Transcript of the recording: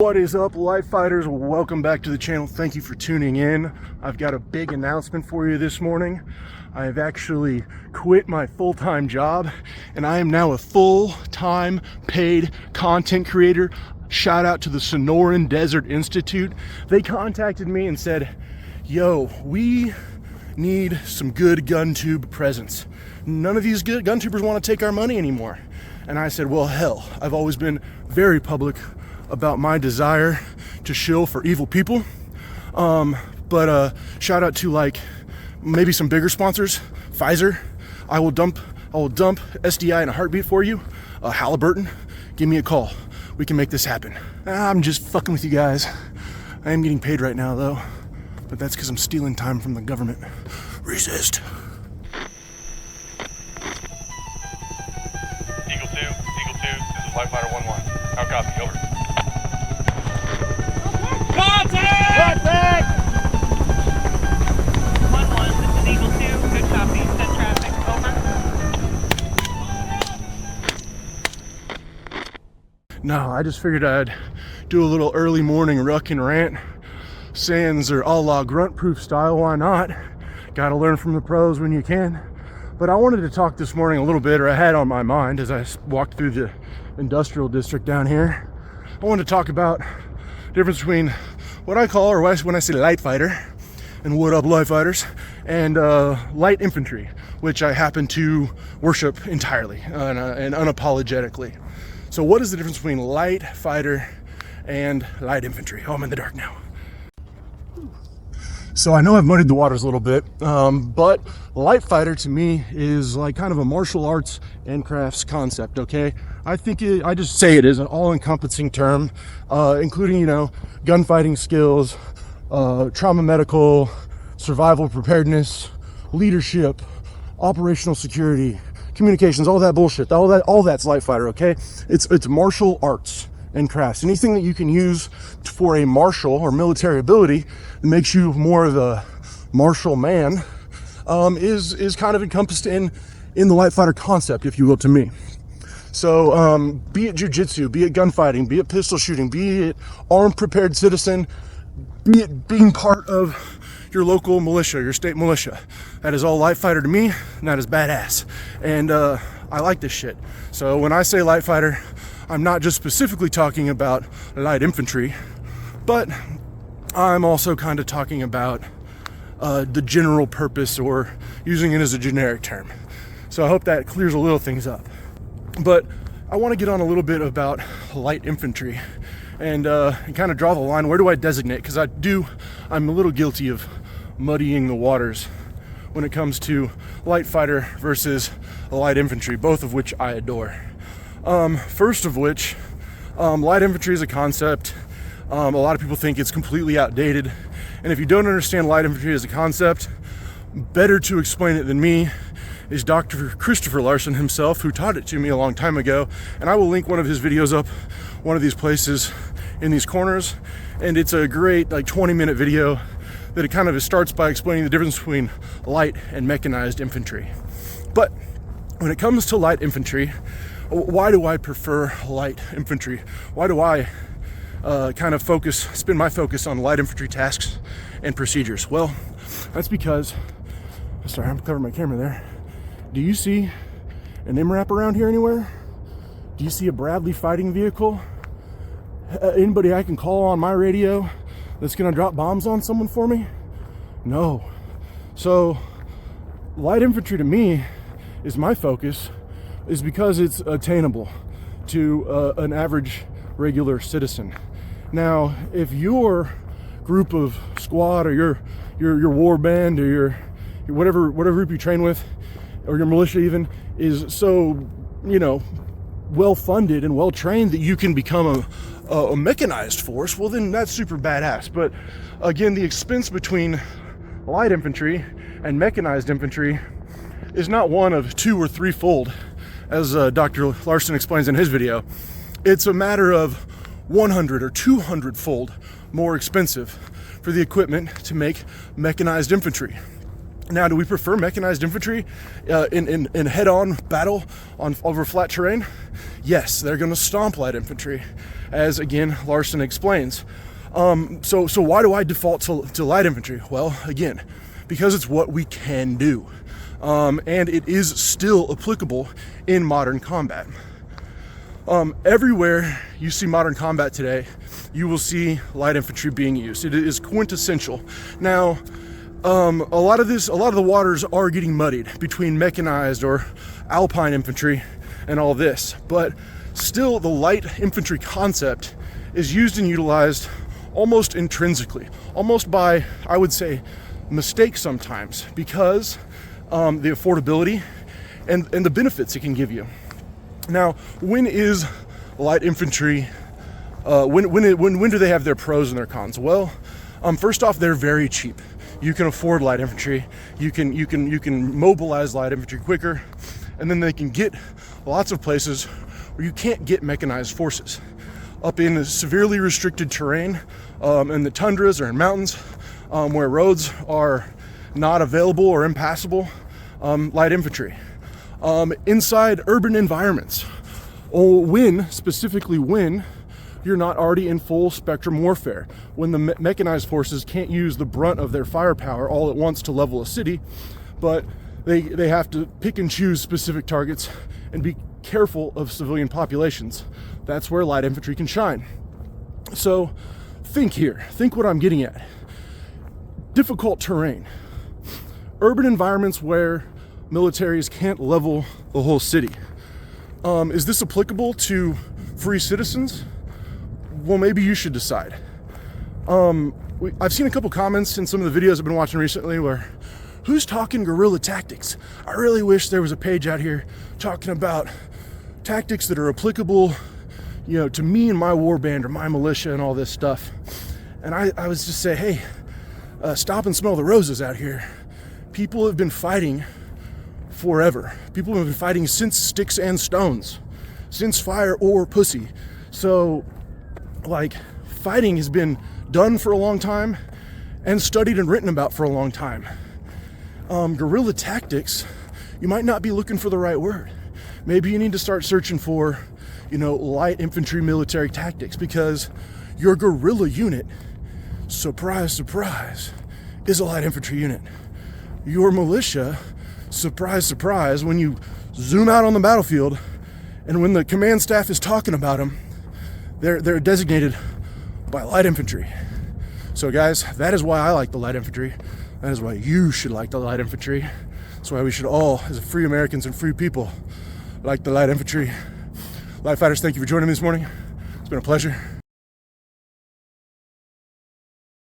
What is up, Lightfighters? Welcome back to the channel. Thank you for tuning in. I've got a big announcement for you this morning. I have actually quit my full-time job and I am now a full-time paid content creator. Shout out to the Sonoran Desert Institute. They contacted me and said, yo, we need some good gun tube presence. None of these good gun tubers want to take our money anymore. And I said, well, hell, I've always been very public about my desire to shill for evil people. But shout out to like maybe some bigger sponsors. Pfizer, I will dump SDI in a heartbeat for you. Halliburton, give me a call. We can make this happen. I'm just fucking with you guys. I am getting paid right now though, but that's because I'm stealing time from the government. Resist. Eagle 2, this is Lightfighter 1-1. How copy, over. Contact! 1-1, this is Eagle 2, good copy, send traffic, over. No, I just figured I'd do a little early morning Ruck and Rant. Sans or a la grunt proof style, why not? Gotta learn from the pros when you can. But I wanted to talk this morning a little bit, or I had on my mind as I walked through the industrial district down here. I wanted to talk about the difference between what I call, or when I say light fighter, and what up light fighters, and light infantry, which I happen to worship entirely and unapologetically. So what is the difference between light fighter and light infantry? Oh, I'm in the dark now. So I know I've muddied the waters a little bit, but light fighter to me is like kind of a martial arts and crafts concept, okay? I think I just say it is an all-encompassing term, including, you know, gunfighting skills, trauma medical, survival preparedness, leadership, operational security, communications, all that bullshit, all that's light fighter, okay? It's martial arts and crafts. Anything that you can use for a martial or military ability that makes you more of a martial man is kind of encompassed in the light fighter concept, if you will, to me. So be it jiu-jitsu, be it gunfighting, be it pistol shooting, be it armed prepared citizen, be it being part of your local militia, your state militia. That is all light fighter to me, and that is badass. And I like this shit. So when I say light fighter, I'm not just specifically talking about light infantry, but I'm also kind of talking about the general purpose, or using it as a generic term. So I hope that clears a little things up. But I want to get on a little bit about light infantry and kind of draw the line. Where do I designate? Because I'm a little guilty of muddying the waters when it comes to light fighter versus light infantry, both of which I adore. First of which, light infantry is a concept. A lot of people think it's completely outdated. And if you don't understand light infantry as a concept, better to explain it than me is Dr. Christopher Larson himself, who taught it to me a long time ago. And I will link one of his videos up one of these places in these corners. And it's a great like 20-minute video that it kind of starts by explaining the difference between light and mechanized infantry. But when it comes to light infantry, why do I prefer light infantry? Why do I kind of spin my focus on light infantry tasks and procedures? Well, that's because, sorry, I'm covering my camera there. Do you see an MRAP around here anywhere? Do you see a Bradley fighting vehicle? Anybody I can call on my radio that's gonna drop bombs on someone for me? No. So light infantry to me is my focus, is because it's attainable to an average regular citizen. Now, if your group of squad, or your war band, or your whatever group you train with, or your militia even, is so, you know, well funded and well trained that you can become a mechanized force, well then that's super badass. But again, the expense between light infantry and mechanized infantry is not one of 2 or 3-fold, as Dr. Larson explains in his video. It's a matter of 100 or 200-fold more expensive for the equipment to make mechanized infantry. Now, do we prefer mechanized infantry in head-on battle over flat terrain? Yes, they're going to stomp light infantry, as again Larson explains. So why do I default to light infantry? Well, again, because it's what we can do, and it is still applicable in modern combat. Everywhere you see modern combat today, you will see light infantry being used. It is quintessential. Now, a lot of the waters are getting muddied between mechanized or alpine infantry and all this, but still the light infantry concept is used and utilized almost intrinsically, almost by, I would say, mistake sometimes, because the affordability and the benefits it can give you. Now, when is light infantry, when do they have their pros and their cons? Well, first off, they're very cheap. You can afford light infantry. You can mobilize light infantry quicker, and then they can get lots of places where you can't get mechanized forces. Up in severely restricted terrain, in the tundras or in mountains, where roads are not available or impassable, light infantry. Inside urban environments, specifically when you're not already in full spectrum warfare, when the mechanized forces can't use the brunt of their firepower all at once to level a city, but they have to pick and choose specific targets and be careful of civilian populations. That's where light infantry can shine. So think what I'm getting at. Difficult terrain, urban environments where militaries can't level the whole city. Is this applicable to free citizens? Well, maybe you should decide. I've seen a couple comments in some of the videos I've been watching recently where, who's talking guerrilla tactics? I really wish there was a page out here talking about tactics that are applicable, to me and my warband or my militia and all this stuff. And I was just say, hey, stop and smell the roses out here. People have been fighting forever. People have been fighting since sticks and stones, since fire or pussy. So, fighting has been done for a long time and studied and written about for a long time. Guerrilla tactics, you might not be looking for the right word. Maybe you need to start searching for, light infantry military tactics, because your guerrilla unit, surprise, surprise, is a light infantry unit. Your militia, surprise, surprise, when you zoom out on the battlefield and when the command staff is talking about them, they're designated by light infantry. So guys, that is why I like the light infantry. That is why you should like the light infantry. That's why we should all, as free Americans and free people, like the light infantry. Light fighters, thank you for joining me this morning. It's been a pleasure.